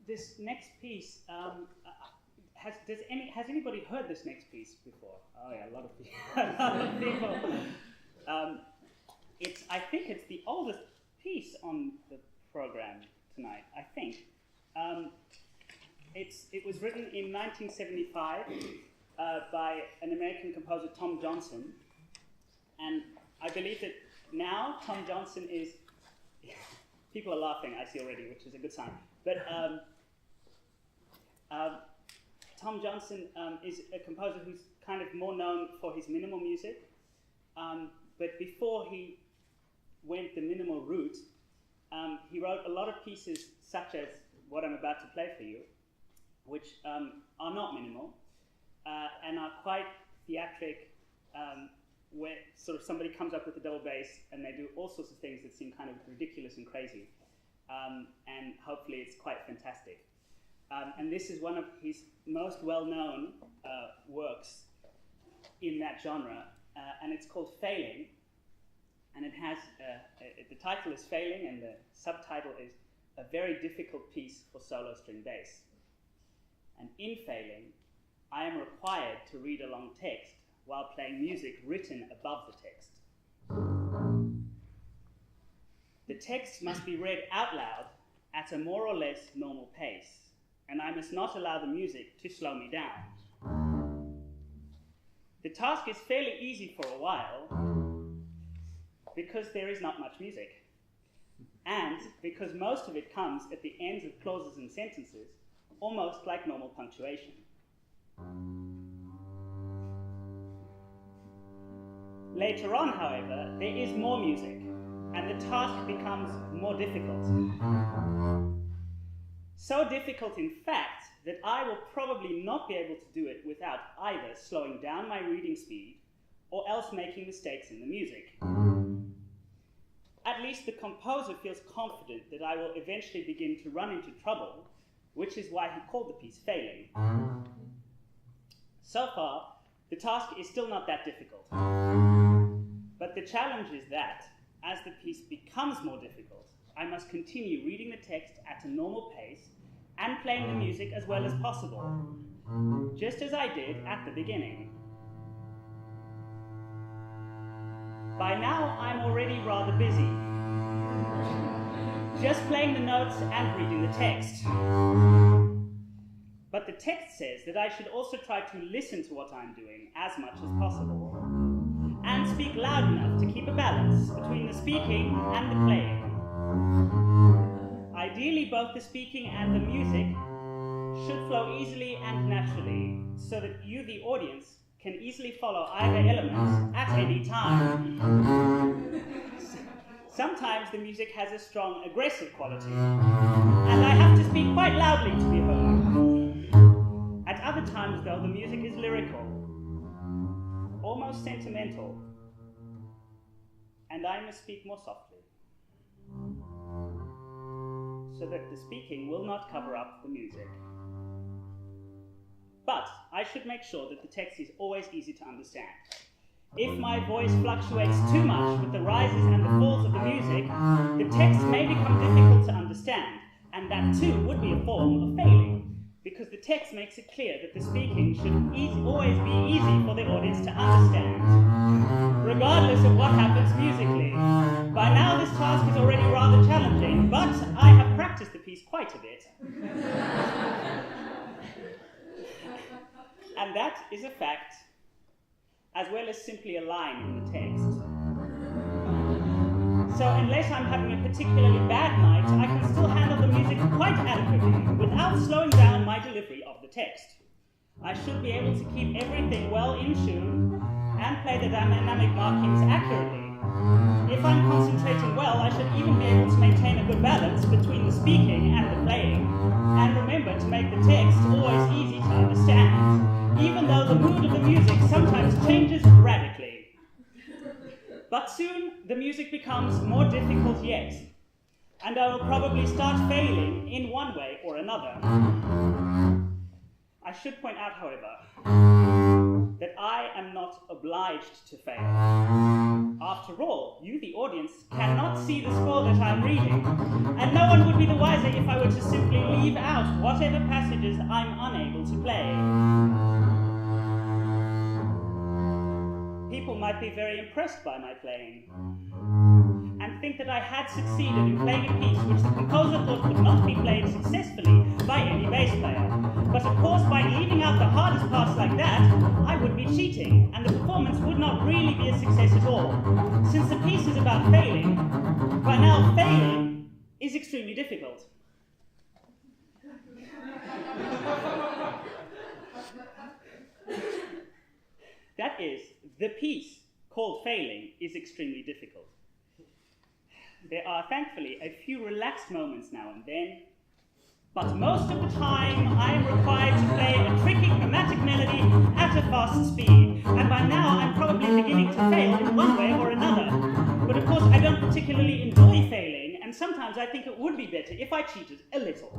This next piece, has anybody heard this next piece before? Oh yeah, a lot of people. I think it's the oldest piece on the program tonight, I think. It was written in 1975 by an American composer, Tom Johnson, and I believe that now Tom Johnson is, people are laughing, I see already, which is a good sign, but Tom Johnson is a composer who's kind of more known for his minimal music, but before he went the minimal route, he wrote a lot of pieces such as what I'm about to play for you, which are not minimal and are quite theatric, where sort of somebody comes up with a double bass and they do all sorts of things that seem kind of ridiculous and crazy, and hopefully it's quite fantastic. And this is one of his most well-known works in that genre, and it's called Failing, and it has, the title is Failing, and the subtitle is A Very Difficult Piece for Solo String Bass. And in Failing, I am required to read a long text while playing music written above the text. The text must be read out loud at a more or less normal pace, and I must not allow the music to slow me down. The task is fairly easy for a while, because there is not much music, and because most of it comes at the ends of clauses and sentences, almost like normal punctuation. Later on, however, there is more music, and the task becomes more difficult. So difficult, in fact, that I will probably not be able to do it without either slowing down my reading speed or else making mistakes in the music. At least the composer feels confident that I will eventually begin to run into trouble, which is why he called the piece Failing. So far, the task is still not that difficult. But the challenge is that, as the piece becomes more difficult, I must continue reading the text at a normal pace and playing the music as well as possible, just as I did at the beginning. By now, I'm already rather busy, just playing the notes and reading the text. But the text says that I should also try to listen to what I'm doing as much as possible, and speak loud enough to keep a balance between the speaking and the playing. Ideally, both the speaking and the music should flow easily and naturally, so that you, the audience, can easily follow either element at any time. Sometimes the music has a strong aggressive quality, and I have to speak quite loudly to be heard. At other times, though, the music is lyrical, almost sentimental, and I must speak more softly, so that the speaking will not cover up the music. But I should make sure that the text is always easy to understand. If my voice fluctuates too much with the rises and the falls of the music, the text may become difficult to understand, and that too would be a form of failing, because the text makes it clear that the speaking should always be easy for the audience to understand, regardless of what happens musically. By now this task is already rather challenging, but I have practiced the piece quite a bit. And that is a fact, as well as simply a line in the text. So unless I'm having a particularly bad night, I can still handle the music quite adequately without slowing down my delivery of the text. I should be able to keep everything well in tune and play the dynamic markings accurately. If I'm concentrating well, I should even be able to maintain a good balance between the speaking and the playing, and remember to make the text always easy to understand, even though the mood of the music sometimes changes radically. But soon, the music becomes more difficult yet, and I will probably start failing in one way or another. I should point out, however, that I am not obliged to fail. After all, you, the audience, cannot see the score that I'm reading, and no one would be the wiser if I were to simply leave out whatever passages I'm unable to play. People might be very impressed by my playing, and think that I had succeeded in playing a piece which the composer thought could not be played successfully by any bass player. But of course, by leaving out the hardest parts like that, I would be cheating, and the performance would not really be a success at all. Since the piece is about failing, by now failing is extremely difficult. That is, the piece called Failing is extremely difficult. There are, thankfully, a few relaxed moments now and then, but most of the time I am required to play a tricky chromatic melody at a fast speed, and by now I'm probably beginning to fail in one way or another. But of course I don't particularly enjoy failing, and sometimes I think it would be better if I cheated a little,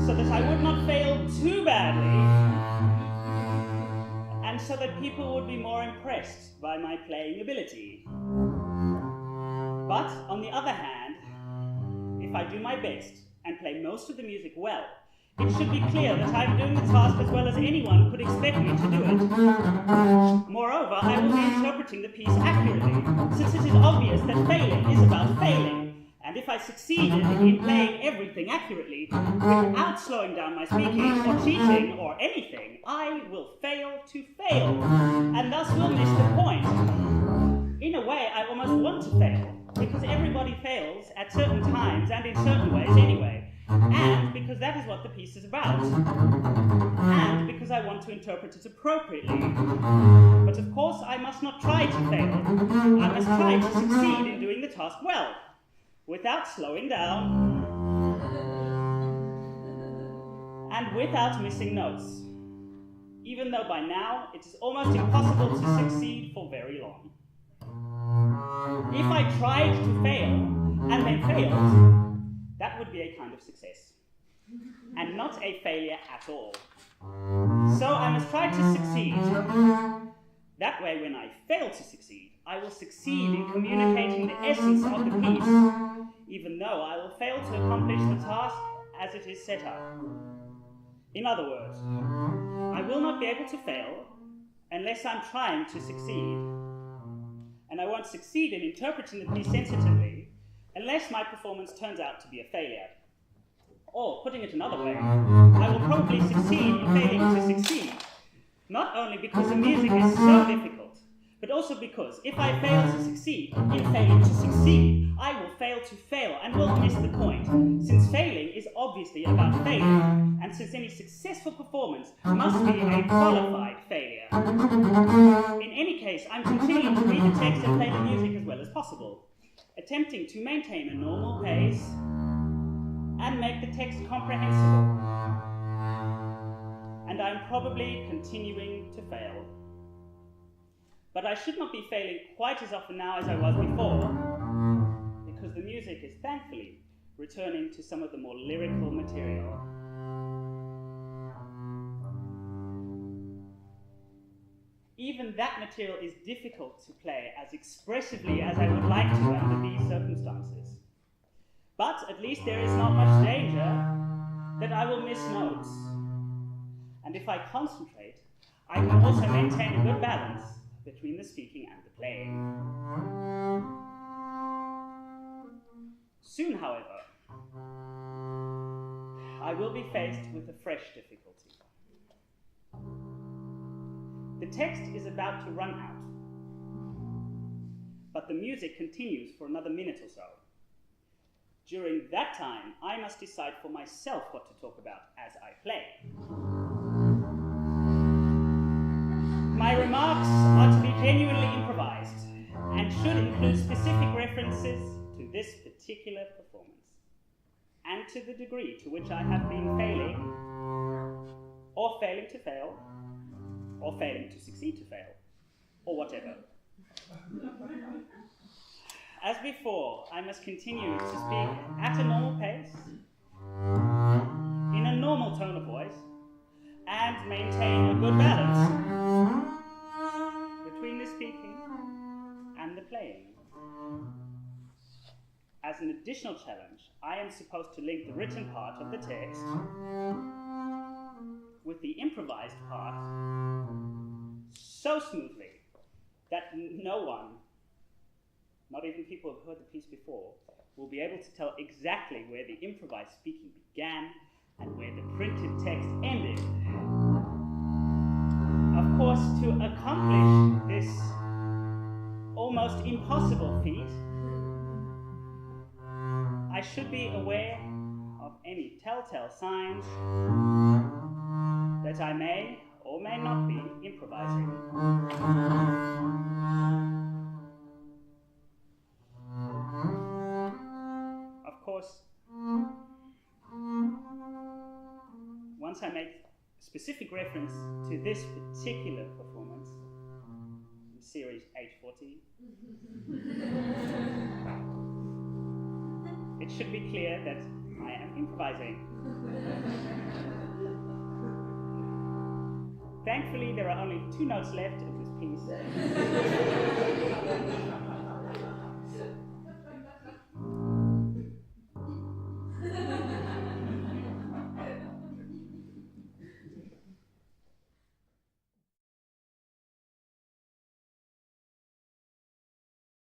so that I would not fail too badly, and so that people would be more impressed by my playing ability. But, on the other hand, if I do my best and play most of the music well, it should be clear that I'm doing the task as well as anyone could expect me to do it. Moreover, I will be interpreting the piece accurately, since it is obvious that failing is about failing, and if I succeeded in playing everything accurately, without slowing down my speaking or cheating or anything, I will fail to fail, and thus will miss the point. In a way, I almost want to fail, because everybody fails at certain times and in certain ways anyway, and because that is what the piece is about, and because I want to interpret it appropriately. But of course I must not try to fail. I must try to succeed in doing the task well, without slowing down, and without missing notes, even though by now it is almost impossible to succeed for very long. If I tried to fail, and then failed, that would be a kind of success, and not a failure at all. So I must try to succeed. That way, when I fail to succeed, I will succeed in communicating the essence of the piece, even though I will fail to accomplish the task as it is set up. In other words, I will not be able to fail unless I'm trying to succeed. And I won't succeed in interpreting the piece sensitively unless my performance turns out to be a failure. Or, putting it another way, I will probably succeed in failing to succeed, not only because the music is so difficult, but also because if I fail to succeed in failing to succeed, I will fail to fail and will miss the point, since failing is obviously about failure, and since any successful performance must be a qualified failure. In any case, I'm continuing to read the text and play the music as well as possible, attempting to maintain a normal pace and make the text comprehensible. And I'm probably continuing to fail. But I should not be failing quite as often now as I was before, because the music is thankfully returning to some of the more lyrical material. Even that material is difficult to play as expressively as I would like to under these circumstances. But at least there is not much danger that I will miss notes. And if I concentrate, I can also maintain a good balance between the speaking and the playing. Soon, however, I will be faced with a fresh difficulty. The text is about to run out, but the music continues for another minute or so. During that time, I must decide for myself what to talk about as I play. My remarks are to be genuinely improvised and should include specific references to this particular performance and to the degree to which I have been failing, or failing to fail, or failing to succeed to fail, or whatever. As before, I must continue to speak at a normal pace, in a normal tone of voice, and and maintain a good balance between the speaking and the playing. As an additional challenge, I am supposed to link the written part of the text with the improvised part so smoothly that no one, not even people who've heard the piece before, will be able to tell exactly where the improvised speaking began and where the printed text ended. Of course, to accomplish this almost impossible feat, I should be aware of any telltale signs that I may or may not be improvising. Of course, once I make specific reference to this particular performance in series H40, it should be clear that I am improvising. Thankfully, there are only 2 notes left of this piece.